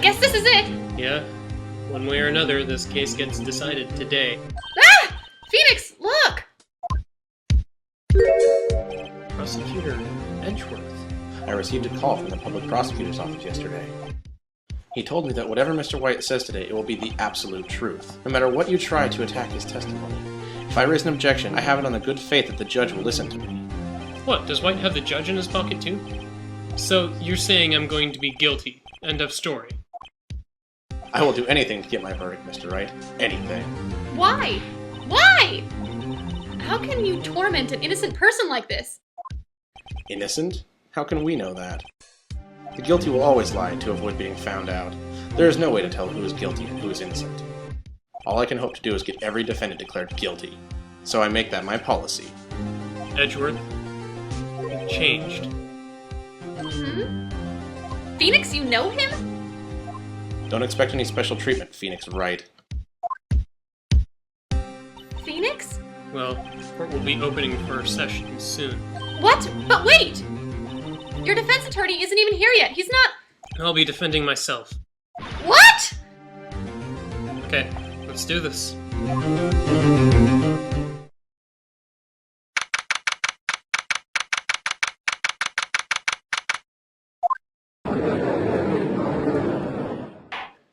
guess this is it! Yeah. One way or another, this case gets decided today. Ah! Phoenix, look! Prosecutor Edgeworth. I received a call from the public prosecutor's office yesterday. He told me that whatever Mr. White says today, it will be the absolute truth, no matter what you try to attack his testimony. If I raise an objection, I have it on the good faith that the judge will listen to me. What, does White have the judge in his pocket too? So, you're saying I'm going to be guilty. End of story. I will do anything to get my verdict, Mr. Wright. Anything. Why? Why? How can you torment an innocent person like this? Innocent? How can we know that? The guilty will always lie to avoid being found out. There is no way to tell who is guilty and who is innocent. All I can hope to do is get every defendant declared guilty. So I make that my policy. Edgeworth, you've changed. Phoenix, you know him? Don't expect any special treatment, Phoenix Wright. Phoenix? Well, court will be opening for session soon. What? But wait! Your defense attorney isn't even here yet. He's not... I'll be defending myself. What? Okay, let's do this.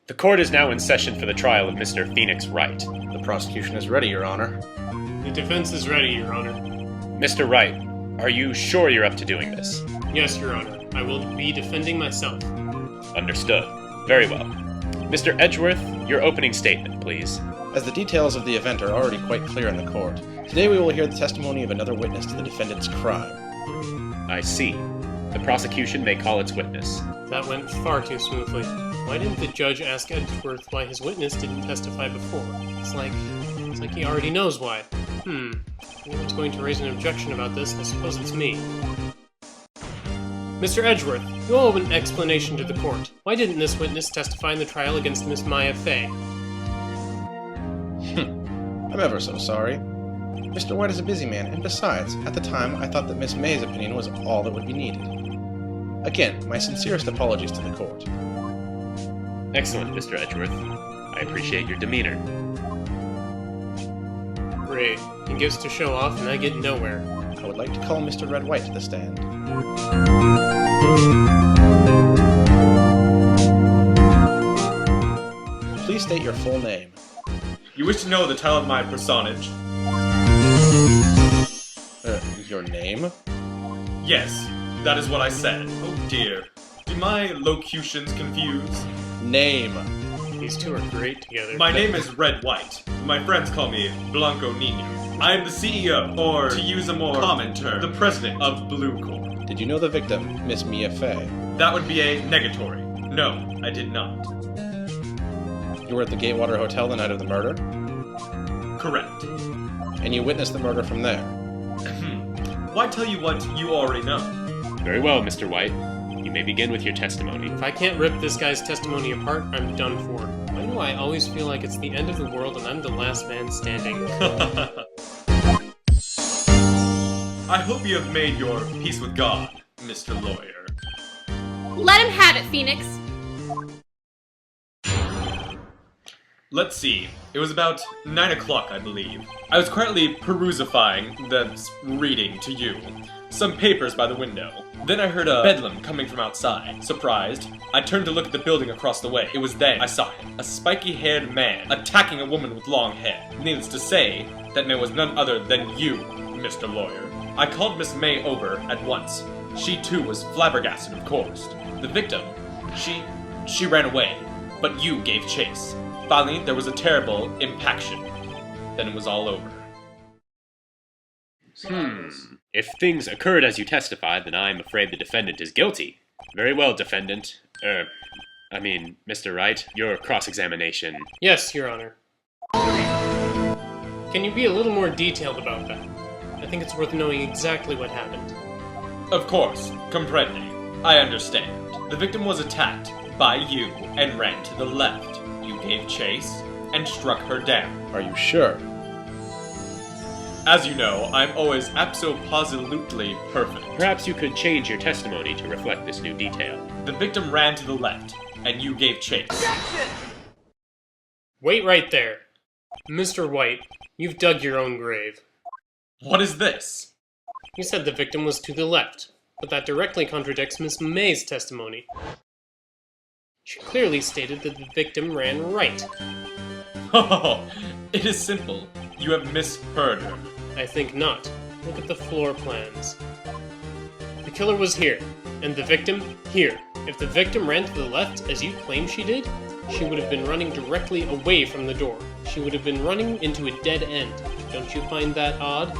The court is now in session for the trial of Mr. Phoenix Wright. The prosecution is ready, Your Honor. The defense is ready, Your Honor. Mr. Wright, are you sure you're up to doing this? Yes, Your Honor. I will be defending myself. Understood. Very well. Mr. Edgeworth, your opening statement, please. As the details of the event are already quite clear in the court, today we will hear the testimony of another witness to the defendant's crime. I see. The prosecution may call its witness. That went far too smoothly. Why didn't the judge ask Edgeworth why his witness didn't testify before? It's like he already knows why. Anyone's going to raise an objection about this, I suppose it's me. Mr. Edgeworth, you owe an explanation to the court. Why didn't this witness testify in the trial against Miss Maya Fey? I'm ever so sorry. Mr. White is a busy man, and besides, at the time, I thought that Miss May's opinion was all that would be needed. Again, my sincerest apologies to the court. Excellent, Mr. Edgeworth. I appreciate your demeanor. Great. He gets to show off and I get nowhere. I would like to call Mr. Red White to the stand. Please state your full name. You wish to know the title of my personage? Your name? Yes, that is what I said. Oh dear. Do my locutions confuse? Name. These two are great together. My name is Red White. My friends call me Blanco Nino. I am the CEO, or to use a more common term, the president of Blue Corp. Did you know the victim, Miss Mia Fey? That would be a negatory. No, I did not. You were at the Gatewater Hotel the night of the murder? Correct. And you witnessed the murder from there? Why tell you what you already know? Very well, Mr. White. You may begin with your testimony. If I can't rip this guy's testimony apart, I'm done for. Why do I always feel like it's the end of the world and I'm the last man standing? I hope you have made your peace with God, Mr. Lawyer. Let him have it, Phoenix. Let's see. It was about 9 o'clock, I believe. I was quietly perusifying, that's reading to you, some papers by the window. Then I heard a bedlam coming from outside. Surprised, I turned to look at the building across the way. It was then I saw him, a spiky-haired man attacking a woman with long hair. Needless to say, that man was none other than you, Mr. Lawyer. I called Miss May over at once. She too was flabbergasted, of course. The victim, she ran away, but you gave chase. Finally, there was a terrible impaction. Then it was all over. If things occurred as you testified, then I'm afraid the defendant is guilty. Very well, defendant. Mr. Wright, your cross-examination. Yes, Your Honor. Can you be a little more detailed about that? I think it's worth knowing exactly what happened. Of course, comprende. I understand. The victim was attacked by you and ran to the left. You gave chase and struck her down. Are you sure? As you know, I'm always abso-positively perfect. Perhaps you could change your testimony to reflect this new detail. The victim ran to the left. and you gave chase. Wait right there. Mr. White, you've dug your own grave. What is this? You said the victim was to the left, but that directly contradicts Miss May's testimony. She clearly stated that the victim ran right. Oh, it is simple. You have misheard her. I think not. Look at the floor plans. The killer was here, and the victim here. If the victim ran to the left, as you claim she did, she would have been running directly away from the door. She would have been running into a dead end. Don't you find that odd?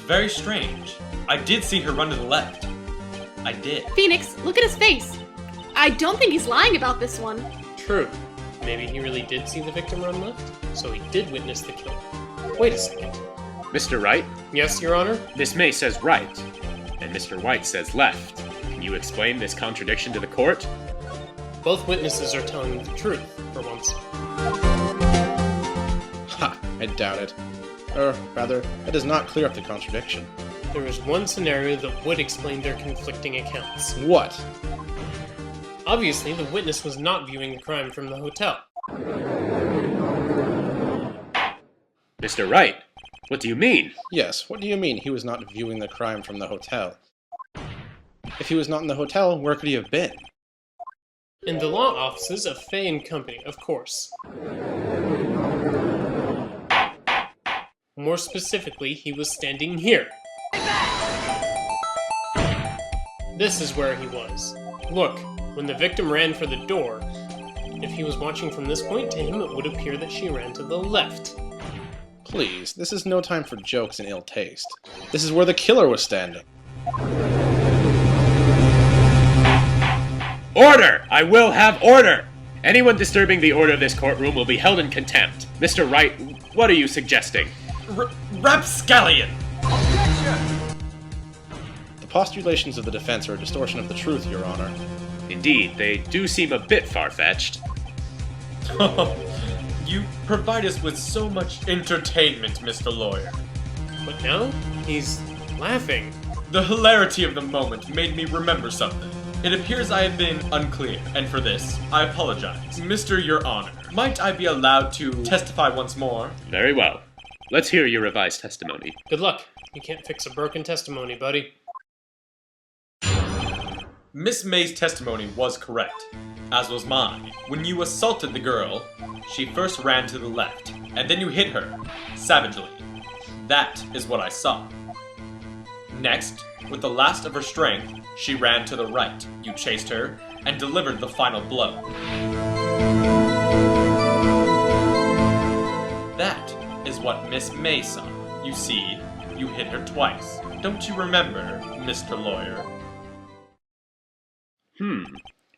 Very strange. I did see her run to the left. I did. Phoenix, look at his face. I don't think he's lying about this one. True. Maybe he really did see the victim run left, so he did witness the kill. Wait a second. Mr. Wright, Yes, Your Honor? Miss May says right, and Mr. White says left. Can you explain this contradiction to the court? Both witnesses are telling the truth, for once. Ha! I doubt it. Or, rather, it does not clear up the contradiction. There is one scenario that would explain their conflicting accounts. What? Obviously, the witness was not viewing the crime from the hotel. Mr. Wright, what do you mean? Yes, what do you mean he was not viewing the crime from the hotel? If he was not in the hotel, where could he have been? In the law offices of Fay and Company, of course. More specifically, he was standing here. This is where he was. Look, when the victim ran for the door, if he was watching from this point, to him it would appear that she ran to the left. Please, this is no time for jokes and ill taste. This is where the killer was standing. Order! I will have order! Anyone disturbing the order of this courtroom will be held in contempt. Mr. Wright, what are you suggesting? Rapscallion! The postulations of the defense are a distortion of the truth, Your Honor. Indeed, they do seem a bit far-fetched. You provide us with so much entertainment, Mr. Lawyer. But now, he's laughing. The hilarity of the moment made me remember something. It appears I have been unclear, and for this, I apologize. Mr. Your Honor, might I be allowed to testify once more? Very well. Let's hear your revised testimony. Good luck. You can't fix a broken testimony, buddy. Miss May's testimony was correct, as was mine. When you assaulted the girl, she first ran to the left, and then you hit her, savagely. That is what I saw. Next, with the last of her strength, she ran to the right. You chased her, and delivered the final blow. That is what Miss May saw. You see, you hit her twice. Don't you remember, Mr. Lawyer?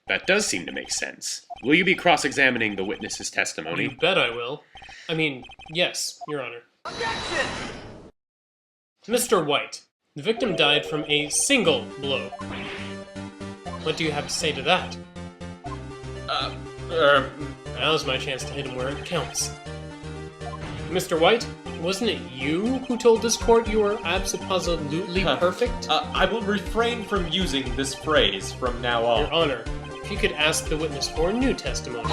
That does seem to make sense. Will you be cross-examining the witness's testimony? You bet I will. I mean, yes, Your Honor. Objection! Mr. White, the victim died from a single blow. What do you have to say to that? Now's my chance to hit him where it counts. Mr. White, wasn't it you who told this court you were absolutely perfect? I will refrain from using this phrase from now on. Your Honor, if you could ask the witness for new testimony.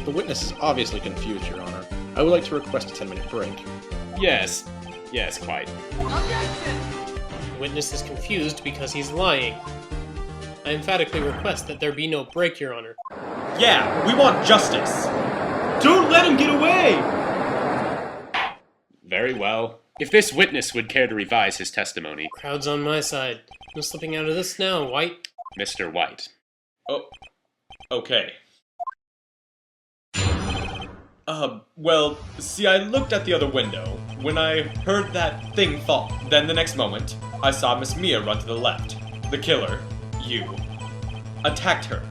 The witness is obviously confused, Your Honor. I would like to request a 10-minute break. Yes, quite. The witness is confused because he's lying. I emphatically request that there be no break, Your Honor. Yeah, we want justice! Don't let him get away! Very well. If this witness would care to revise his testimony. Crowd's on my side. No slipping out of this now, White. Mr. White. Oh, okay. Well, see, I looked at the other window when I heard that thing fall. Then the next moment, I saw Miss Mia run to the left. The killer, you, attacked her,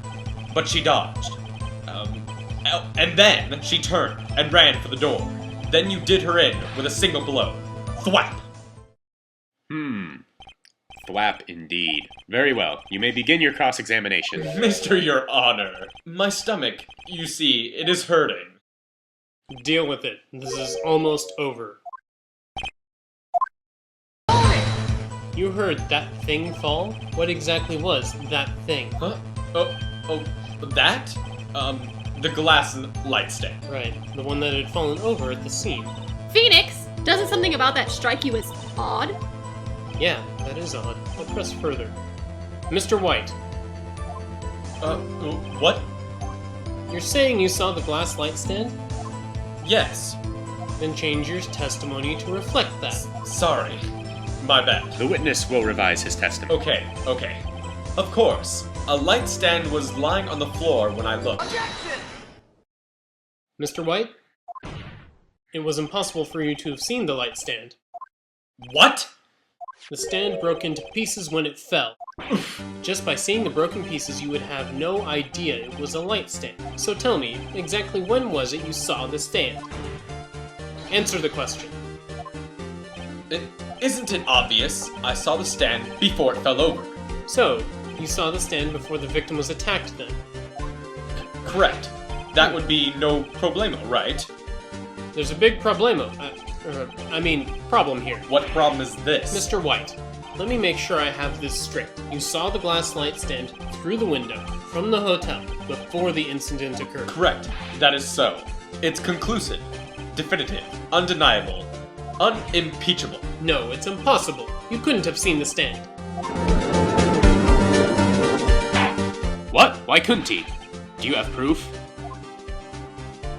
but she dodged. And then she turned and ran for the door. Then you did her in with a single blow. Thwap! Thwap indeed. Very well. You may begin your cross-examination. Mr. Your Honor, my stomach, you see, it is hurting. Deal with it. This is almost over. You heard that thing fall? What exactly was that thing? Huh? Oh, that? The glass light stand. Right, the one that had fallen over at the scene. Phoenix, doesn't something about that strike you as odd? Yeah, that is odd. I'll press further. Mr. White, What? you're saying you saw the glass light stand? Yes. Then change your testimony to reflect that. Sorry. My bad. The witness will revise his testimony. Okay. Of course. A light stand was lying on the floor when I looked. Mr. White, it was impossible for you to have seen the light stand. What? The stand broke into pieces when it fell. Just by seeing the broken pieces, you would have no idea it was a light stand. So tell me, exactly when was it you saw the stand? Answer the question. Isn't it obvious? I saw the stand before it fell over. So, you saw the stand before the victim was attacked then? Correct. That would be no problemo, right? There's a big problem here. What problem is this? Mr. White, let me make sure I have this straight. You saw the glass light stand through the window from the hotel before the incident occurred. Correct. That is so. It's conclusive, definitive, undeniable, unimpeachable. No, it's impossible. You couldn't have seen the stand. What? Why couldn't he? Do you have proof?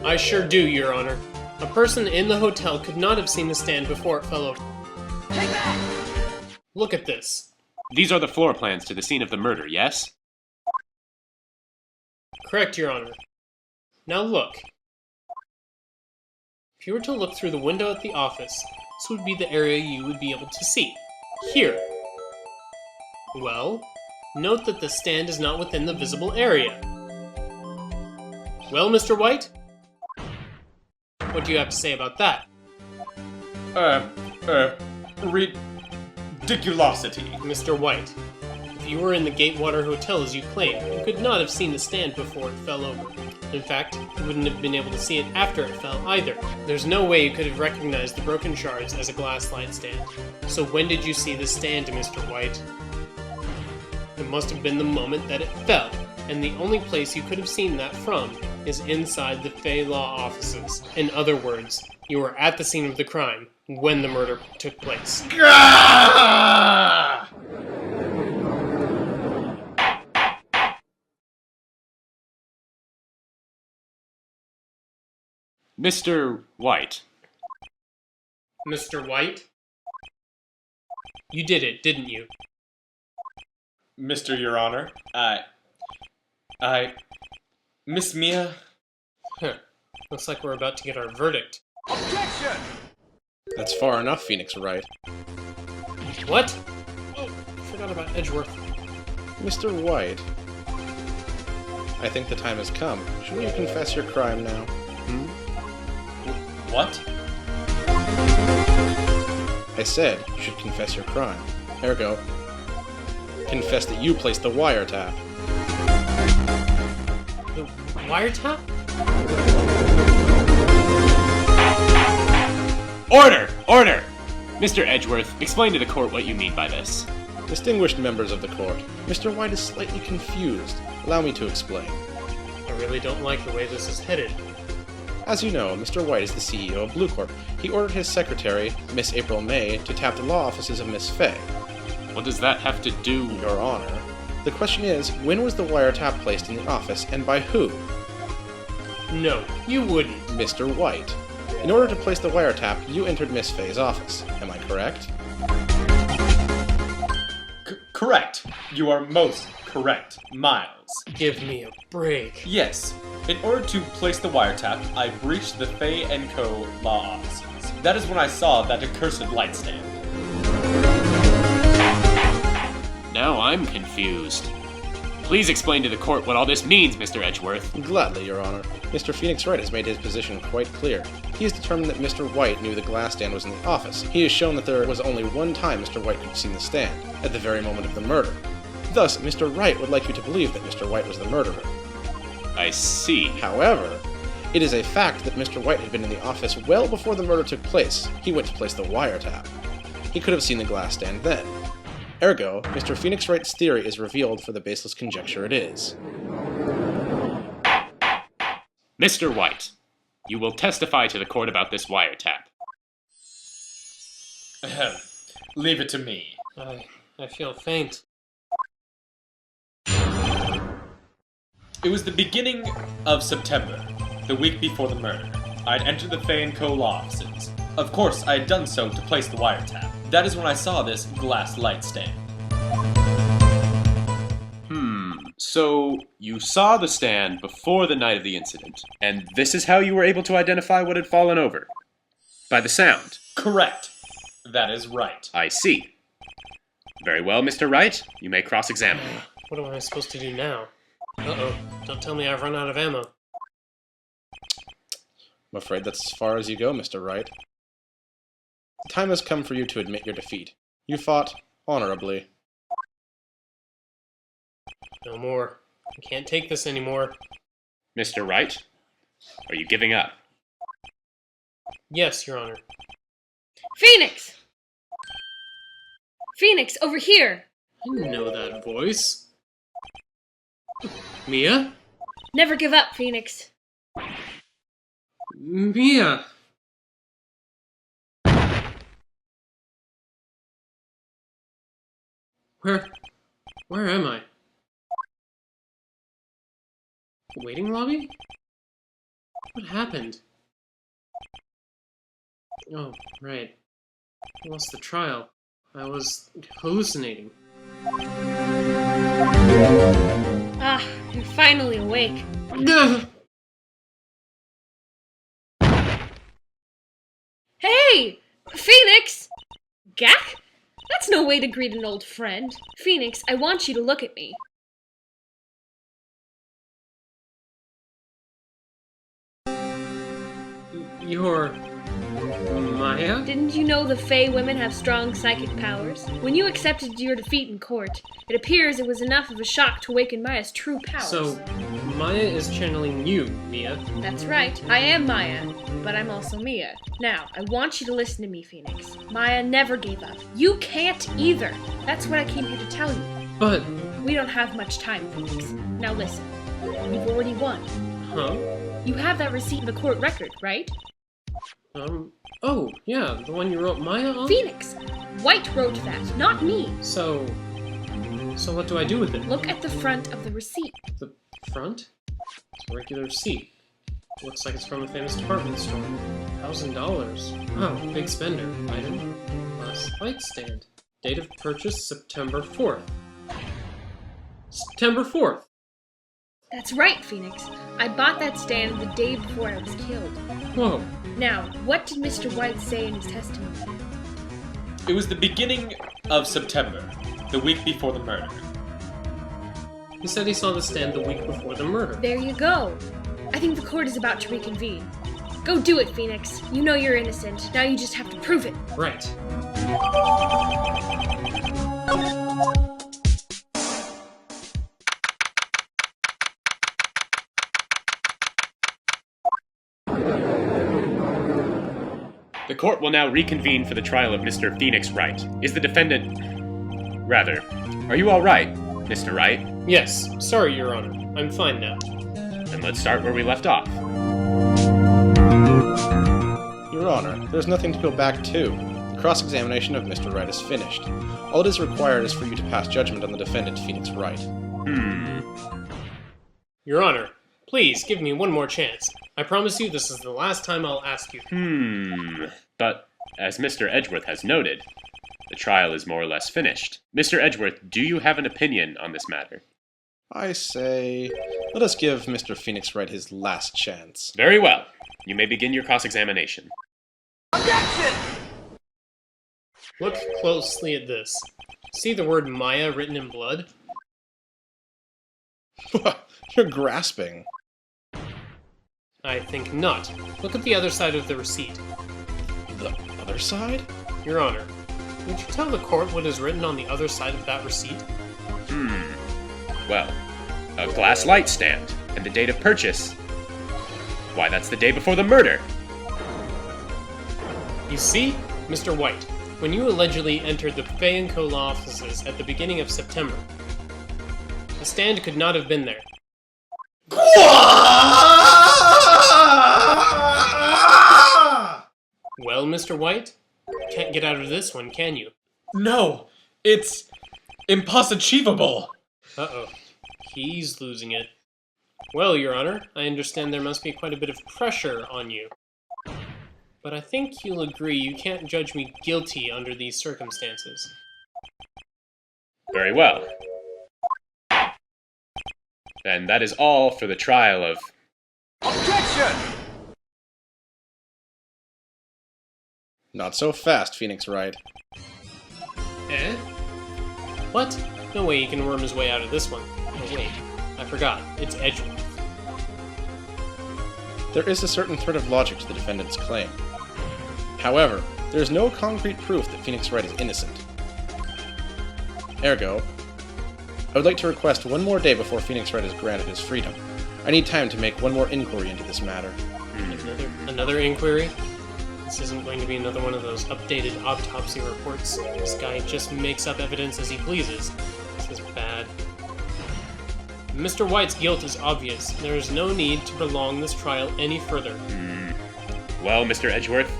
I sure do, Your Honor. A person in the hotel could not have seen the stand before it fell over. Take that! Look at this. These are the floor plans to the scene of the murder, yes? Correct, Your Honor. Now look. If you were to look through the window at the office, this would be the area you would be able to see. Here. Well, note that the stand is not within the visible area. Well, Mr. White? What do you have to say about that? Ridiculosity. Mr. White, if you were in the Gatewater Hotel as you claim, you could not have seen the stand before it fell over. In fact, you wouldn't have been able to see it after it fell either. There's no way you could have recognized the broken shards as a glass light stand. So when did you see the stand, Mr. White? It must have been the moment that it fell, and the only place you could have seen that from is inside the Fay Law offices. In other words, you were at the scene of the crime when the murder took place. Mr. White. Mr. White? You did it, didn't you? Mr. Your Honor, Miss Mia... Huh. Looks like we're about to get our verdict. Objection! That's far enough, Phoenix Wright. What? Oh, I forgot about Edgeworth. Mr. White, I think the time has come. Shouldn't you confess your crime now? What? I said you should confess your crime. Ergo, confess that you placed the wiretap. The wiretap? Order! Order! Mr. Edgeworth, explain to the court what you mean by this. Distinguished members of the court, Mr. White is slightly confused. Allow me to explain. I really don't like the way this is headed. As you know, Mr. White is the CEO of Blue Corp. He ordered his secretary, Miss April May, to tap the law offices of Miss Fay. What does that have to do? Your Honor, the question is, when was the wiretap placed in the office, and by who? No, you wouldn't. Mr. White. In order to place the wiretap, you entered Miss Fay's office. Am I correct? Correct. You are most correct, Miles. Give me a break. Yes. In order to place the wiretap, I breached the Fay & Co. law offices. That is when I saw that accursed light stand. Now I'm confused. Please explain to the court what all this means, Mr. Edgeworth. Gladly, Your Honor. Mr. Phoenix Wright has made his position quite clear. He has determined that Mr. White knew the glass stand was in the office. He has shown that there was only one time Mr. White could have seen the stand, at the very moment of the murder. Thus, Mr. Wright would like you to believe that Mr. White was the murderer. I see. However, it is a fact that Mr. White had been in the office well before the murder took place. He went to place the wiretap. He could have seen the glass stand then. Ergo, Mr. Phoenix Wright's theory is revealed for the baseless conjecture it is. Mr. White, you will testify to the court about this wiretap. Ahem. Leave it to me. I feel faint. It was the beginning of September, the week before the murder. I'd entered the Fay & Co. law offices. Of course, I had done so to place the wiretap. That is when I saw this glass light stand. So you saw the stand before the night of the incident, and this is how you were able to identify what had fallen over? By the sound? Correct. That is right. I see. Very well, Mr. Wright. You may cross-examine. What am I supposed to do now? Uh-oh. Don't tell me I've run out of ammo. I'm afraid that's as far as you go, Mr. Wright. The time has come for you to admit your defeat. You fought honorably. No more. I can't take this anymore. Mr. Wright, are you giving up? Yes, Your Honor. Phoenix! Phoenix, over here! I know that voice. Mia? Never give up, Phoenix. Mia! Where am I? Waiting lobby? What happened? Oh, right. I lost the trial. I was hallucinating. Ah, you're finally awake. Hey! Phoenix! Gak? That's no way to greet an old friend. Phoenix, I want you to look at me. You're... Maya? Didn't you know the Fey women have strong psychic powers? When you accepted your defeat in court, it appears it was enough of a shock to awaken Maya's true powers. So, Maya is channeling you, Mia. That's right. I am Maya, but I'm also Mia. Now, I want you to listen to me, Phoenix. Maya never gave up. You can't either. That's what I came here to tell you. But... We don't have much time, Phoenix. Now listen. You've already won. Huh? You have that receipt in the court record, right? Oh, yeah, the one you wrote Maya on? Phoenix! White wrote that, not me. So what do I do with it? Look at the front of the receipt. The front? It's a regular receipt. Looks like it's from a famous department store. $1,000. Oh, big spender. Item. Glass light stand. Date of purchase, September 4th. September 4th! That's right, Phoenix. I bought that stand the day before I was killed. Whoa. Now, what did Mr. White say in his testimony? It was the beginning of September, the week before the murder. He said he saw the stand the week before the murder. There you go. I think the court is about to reconvene. Go do it, Phoenix. You know you're innocent. Now you just have to prove it. Right. The court will now reconvene for the trial of Mr. Phoenix Wright. Is the defendant... Rather, are you all right, Mr. Wright? Yes, sorry, Your Honor. I'm fine now. Then let's start where we left off. Your Honor, there's nothing to go back to. The cross-examination of Mr. Wright is finished. All it is required is for you to pass judgment on the defendant, Phoenix Wright. Your Honor, please give me one more chance. I promise you this is the last time I'll ask you. But, as Mr. Edgeworth has noted, the trial is more or less finished. Mr. Edgeworth, do you have an opinion on this matter? I say, let us give Mr. Phoenix Wright his last chance. Very well. You may begin your cross-examination. Objection! Look closely at this. See the word Maya written in blood? You're grasping. I think not. Look at the other side of the receipt. The other side? Your Honor, would you tell the court what is written on the other side of that receipt? Well, a glass light stand, and the date of purchase. Why, that's the day before the murder. You see, Mr. White, when you allegedly entered the Fay & Co. law offices at the beginning of September, the stand could not have been there. Well, Mr. White? Can't get out of this one, can you? No! It's impossible! Uh-oh. He's losing it. Well, Your Honor, I understand there must be quite a bit of pressure on you. But I think you'll agree you can't judge me guilty under these circumstances. Very well. Then that is all for the trial of... Objection! Not so fast, Phoenix Wright. Eh? What? No way he can worm his way out of this one. Oh wait, I forgot. It's Edgeworth. There is a certain thread of logic to the defendant's claim. However, there is no concrete proof that Phoenix Wright is innocent. Ergo, I would like to request one more day before Phoenix Wright is granted his freedom. I need time to make one more inquiry into this matter. Another inquiry? This isn't going to be another one of those updated autopsy reports. This guy just makes up evidence as he pleases. This is bad. Mr. White's guilt is obvious. There is no need to prolong this trial any further. Well, Mr. Edgeworth?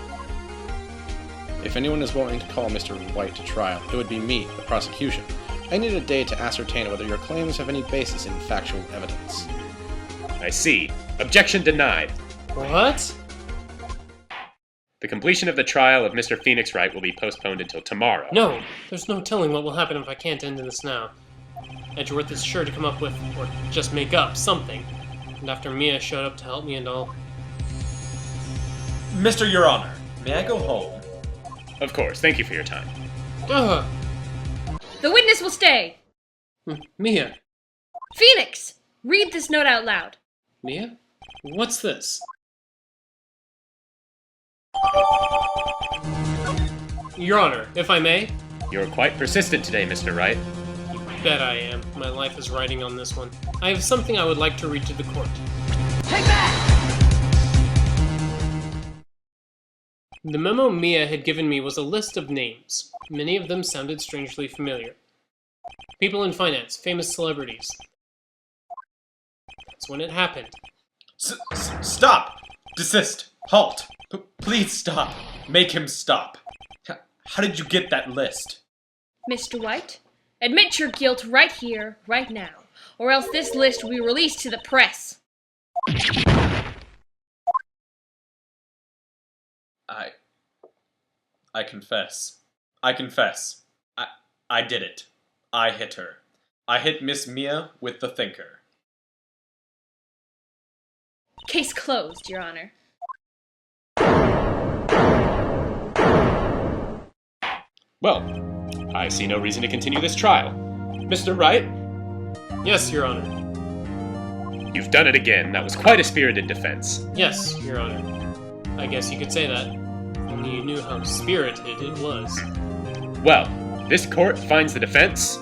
If anyone is willing to call Mr. White to trial, it would be me, the prosecution. I need a day to ascertain whether your claims have any basis in factual evidence. I see. Objection denied. What? The completion of the trial of Mr. Phoenix Wright will be postponed until tomorrow. No, there's no telling what will happen if I can't end this now. Edgeworth is sure to come up with, or just make up, something. And after Mia showed up to help me and all... Mr. Your Honor, may I go home? Of course, thank you for your time. Ugh! The witness will stay. Mia! Phoenix, read this note out loud. Mia? What's this? Your Honor, if I may? You're quite persistent today, Mr. Wright. You bet I am. My life is riding on this one. I have something I would like to read to the court. Take that! The memo Mia had given me was a list of names. Many of them sounded strangely familiar. People in finance, famous celebrities. That's when it happened. Stop! Desist! Halt! Please stop! Make him stop! How did you get that list? Mr. White, admit your guilt right here, right now, or else this list will be released to the press. I confess. I confess. I did it. I hit her. I hit Miss Mia with the thinker. Case closed, Your Honor. Well, I see no reason to continue this trial. Mr. Wright? Yes, Your Honor. You've done it again. That was quite a spirited defense. Yes, Your Honor. I guess you could say that. If only you knew how spirited it was. Well, this court finds the defense,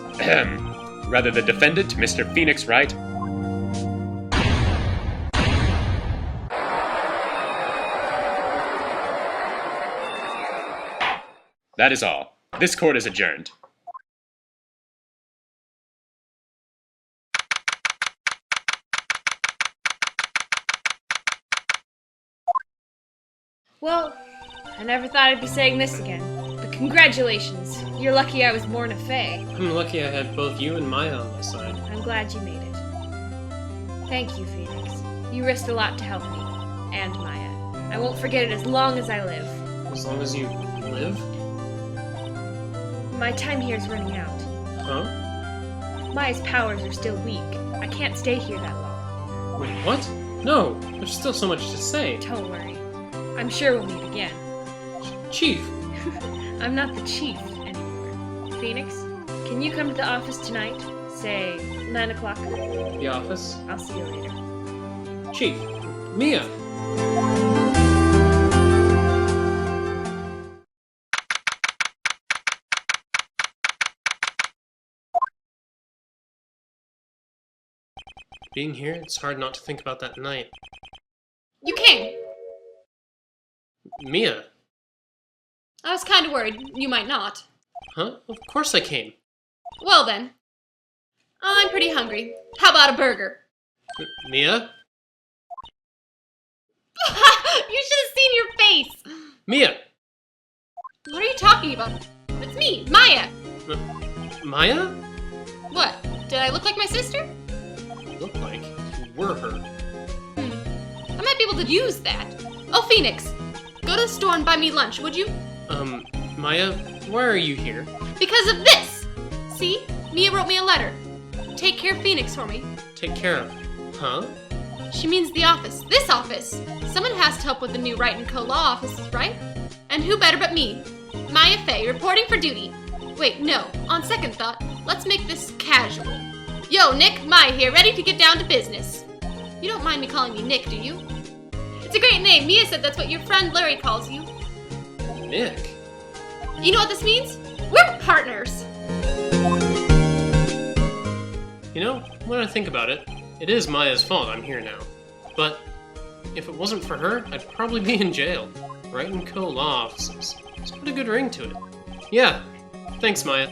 rather the defendant, Mr. Phoenix Wright. That is all. This court is adjourned. Well, I never thought I'd be saying this again, but congratulations. You're lucky I was born a fae. I'm lucky I had both you and Maya on my side. I'm glad you made it. Thank you, Phoenix. You risked a lot to help me. And Maya. I won't forget it as long as I live. As long as you live? My time here is running out. Huh? Maya's powers are still weak. I can't stay here that long. Wait, what? No, there's still so much to say. Don't worry. I'm sure we'll meet again. Chief! I'm not the chief anymore. Phoenix, can you come to the office tonight? Say, 9 o'clock? The office? I'll see you later. Chief! Mia! Being here, it's hard not to think about that night. You came! Mia! I was kind of worried you might not. Huh? Of course I came. Well then. I'm pretty hungry. How about a burger? Mia? You should have seen your face! Mia! What are you talking about? It's me, Maya. Maya? What? Did I look like my sister? Look like you were her. I might be able to use that. Oh, Phoenix, go to the store and buy me lunch, would you? Maya, why are you here? Because of this! See? Mia wrote me a letter. Take care of Phoenix for me. Take care of. Huh? She means the office. This office! Someone has to help with the new Wright & Co. law offices, right? And who better but me? Maya Fey, reporting for duty. Wait, no. On second thought, let's make this casual. Yo, Nick, Maya here, ready to get down to business. You don't mind me calling you Nick, do you? It's a great name. Mia said that's what your friend Larry calls you. Nick? You know what this means? We're partners! You know, when I think about it, it is Maya's fault I'm here now. But if it wasn't for her, I'd probably be in jail. Wright & Co. law offices. It's got a good ring to it. Yeah, thanks, Maya.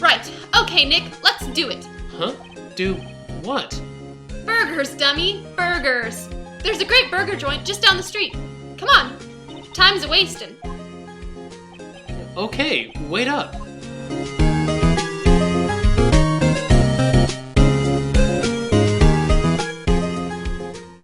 Right. Okay, Nick, let's do it. Huh? Do what? Burgers, dummy. Burgers. There's a great burger joint just down the street. Come on. Time's a-wastin'. Okay, wait up.